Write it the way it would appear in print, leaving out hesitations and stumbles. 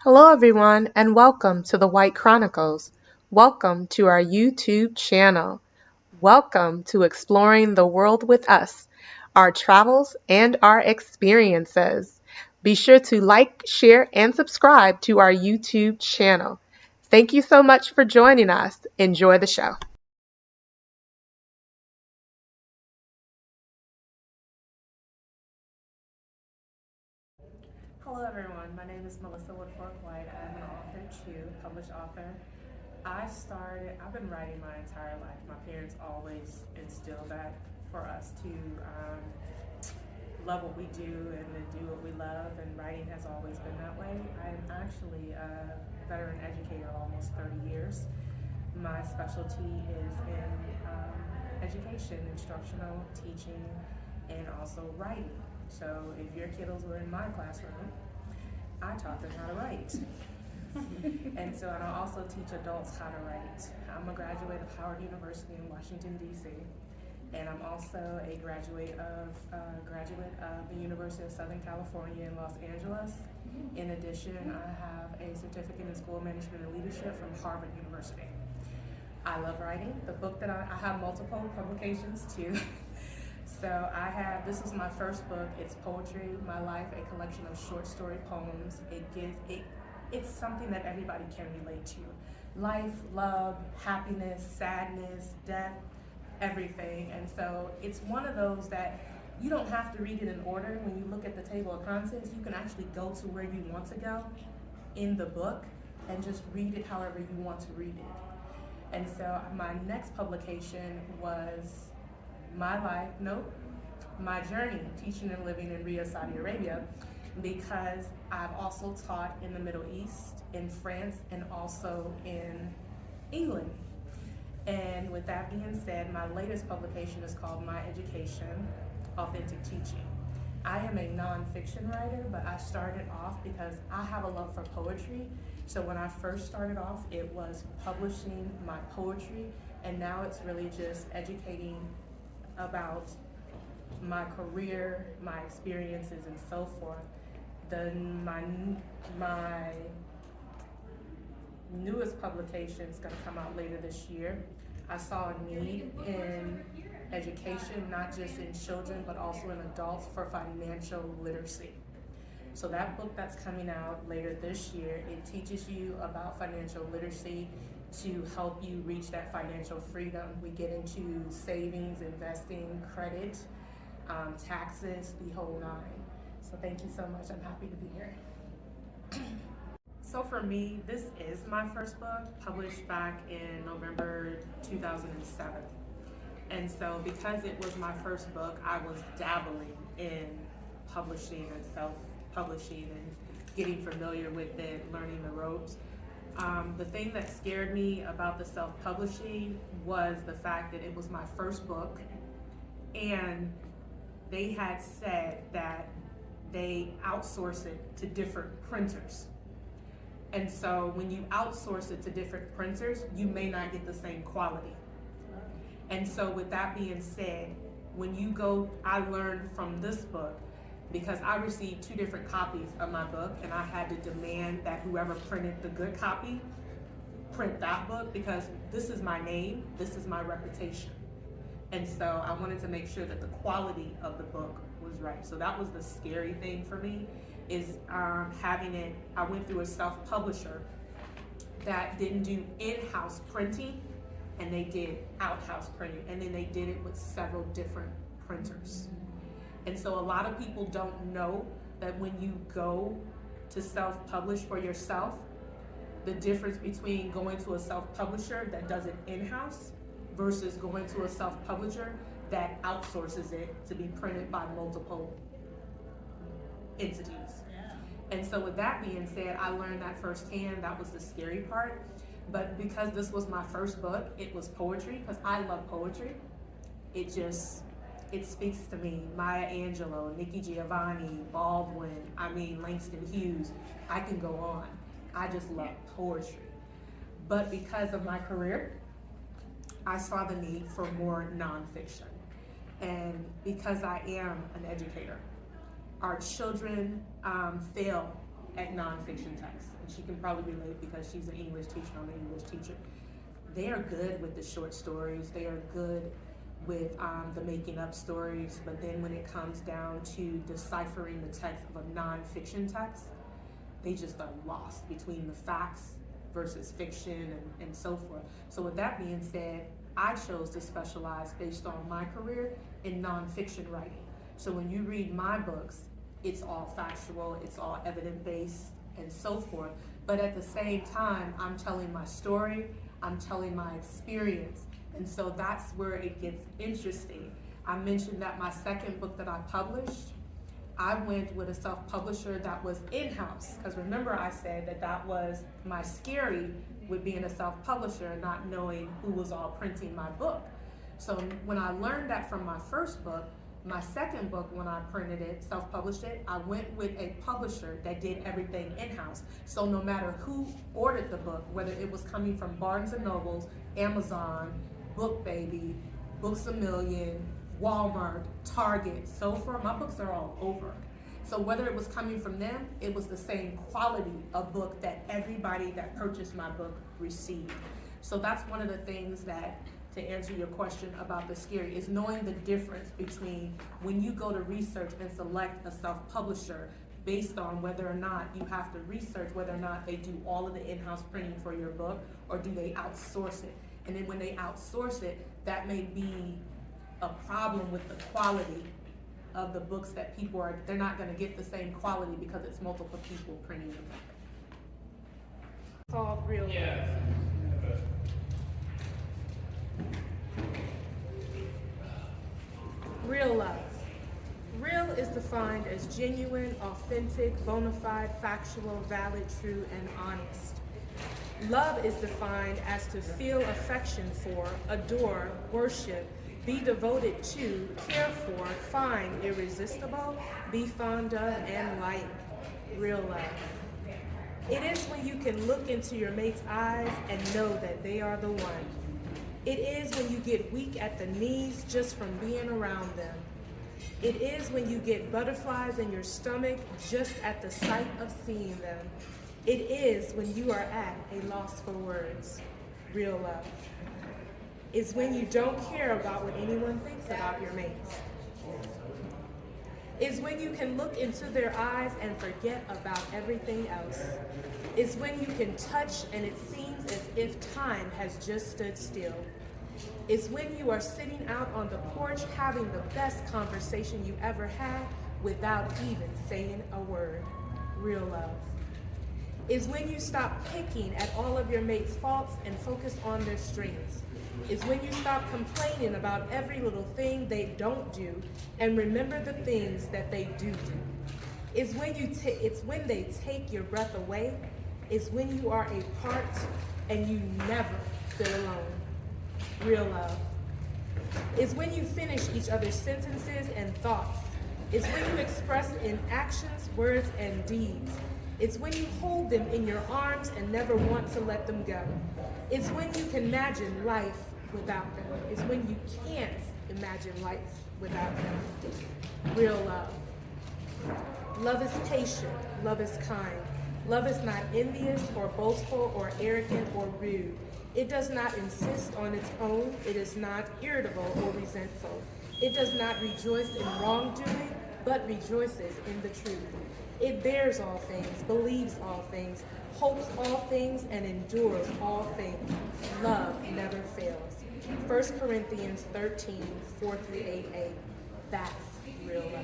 Hello, everyone, and welcome to the Whyte Chronicles. Welcome to our YouTube channel. Welcome to exploring the world with us, our travels, and our experiences. Be sure to like, share, and subscribe to our YouTube channel. Thank you so much for joining us. Enjoy the show. Hello everyone, my name is Melissa Woodforlk-Whyte. I'm an author too, published author. I've been writing my entire life. My parents always instilled that for us to love what we do and then do what we love, and writing has always been that way. I'm actually a veteran educator, almost 30 years. My specialty is in education, instructional, teaching, and also writing. So if your kiddos were in my classroom, I taught them how to write. And so, and I also teach adults how to write. I'm a graduate of Howard University in Washington, D.C., and I'm also a graduate of the University of Southern California in Los Angeles. In addition, I have a certificate in school management and leadership from Harvard University. I love writing. The book that I have multiple publications too. So this is my first book. It's Poetry, My Life, a collection of short story poems. It's something that everybody can relate to. Life, love, happiness, sadness, death, everything. And so it's one of those that you don't have to read it in order. When you look at the table of contents, you can actually go to where you want to go in the book and just read it however you want to read it. And so my next publication was my journey teaching and living in Riyadh, Saudi Arabia, because I've also taught in the Middle East, in France, and also in England. And with that being said, my latest publication is called My Education, Authentic Teaching. I am a nonfiction writer, but I started off because I have a love for poetry. So when I first started off, it was publishing my poetry, and now it's really just educating about my career, my experiences, and so forth. My newest publication is going to come out later this year. I saw a need in education, not just in children, but also in adults, for financial literacy. So that book that's coming out later this year, it teaches you about financial literacy to help you reach that financial freedom. We get into savings, investing, credit, taxes, the whole nine. So thank you so much. I'm happy to be here. So for me, this is my first book, published back in November 2007. And so because it was my first book, I was dabbling in publishing and self-publishing and getting familiar with it, learning the ropes. The thing that scared me about the self-publishing was the fact that it was my first book, and they had said that they outsource it to different printers. And so when you outsource it to different printers, you may not get the same quality. And so with that being said, I learned from this book, because I received 2 different copies of my book, and I had to demand that whoever printed the good copy print that book, because this is my name, this is my reputation. And so I wanted to make sure that the quality of the book was right. So that was the scary thing for me, is having it. I went through a self-publisher that didn't do in-house printing, and they did out-house printing, and then they did it with several different printers. And so a lot of people don't know that when you go to self-publish for yourself, the difference between going to a self-publisher that does it in-house versus going to a self-publisher that outsources it to be printed by multiple entities. And so with that being said, I learned that firsthand. That was the scary part. But because this was my first book, it was poetry, because I love poetry. It speaks to me. Maya Angelou, Nikki Giovanni, Baldwin, Langston Hughes. I can go on. I just love poetry. But because of my career, I saw the need for more nonfiction. And because I am an educator, our children fail at nonfiction texts. And she can probably relate because she's an English teacher, I'm an English teacher. They are good with the short stories. They are good with the making up stories. But then when it comes down to deciphering the text of a nonfiction text, they just are lost between the facts versus fiction and so forth. So with that being said, I chose to specialize based on my career in nonfiction writing. So when you read my books, it's all factual, it's all evidence-based and so forth. But at the same time, I'm telling my story, I'm telling my experience. And so that's where it gets interesting. I mentioned that my second book that I published, I went with a self-publisher that was in-house. Because remember I said that that was my scary with being a self-publisher and not knowing who was all printing my book. So when I learned that from my first book, my second book, when I printed it, self-published it, I went with a publisher that did everything in-house. So no matter who ordered the book, whether it was coming from Barnes & Nobles, Amazon, BookBaby, Books A Million, Walmart, Target, so forth, my books are all over. So whether it was coming from them, it was the same quality of book that everybody that purchased my book received. So that's one of the things that, to answer your question about the scary, is knowing the difference between when you go to research and select a self-publisher based on whether or not you have to research whether or not they do all of the in-house printing for your book or do they outsource it. And then when they outsource it, that may be a problem with the quality of the books that people are, they're not gonna get the same quality because it's multiple people printing them. Called Real Love. Real love. Real is defined as genuine, authentic, bona fide, factual, valid, true, and honest. Love is defined as to feel affection for, adore, worship, be devoted to, care for, find irresistible, be fond of, and like. Real love. It is when you can look into your mate's eyes and know that they are the one. It is when you get weak at the knees just from being around them. It is when you get butterflies in your stomach just at the sight of seeing them. It is when you are at a loss for words. Real love. It's when you don't care about what anyone thinks about your mates. It's when you can look into their eyes and forget about everything else. It's when you can touch and it seems as if time has just stood still. It's when you are sitting out on the porch having the best conversation you ever had without even saying a word. Real love. It's when you stop picking at all of your mates' faults and focus on their strengths. It's when you stop complaining about every little thing they don't do and remember the things that they do do. It's when they take your breath away. It's when you are a part and you never feel alone. Real love. It's when you finish each other's sentences and thoughts. It's when you express in actions, words, and deeds. It's when you hold them in your arms and never want to let them go. It's when you can imagine life without them. It's when you can't imagine life without them. Real love. Love is patient. Love is kind. Love is not envious or boastful or arrogant or rude. It does not insist on its own. It is not irritable or resentful. It does not rejoice in wrongdoing, but rejoices in the truth. It bears all things, believes all things, hopes all things, and endures all things. Love never fails. 1 Corinthians 13, 4-8a. That's real love.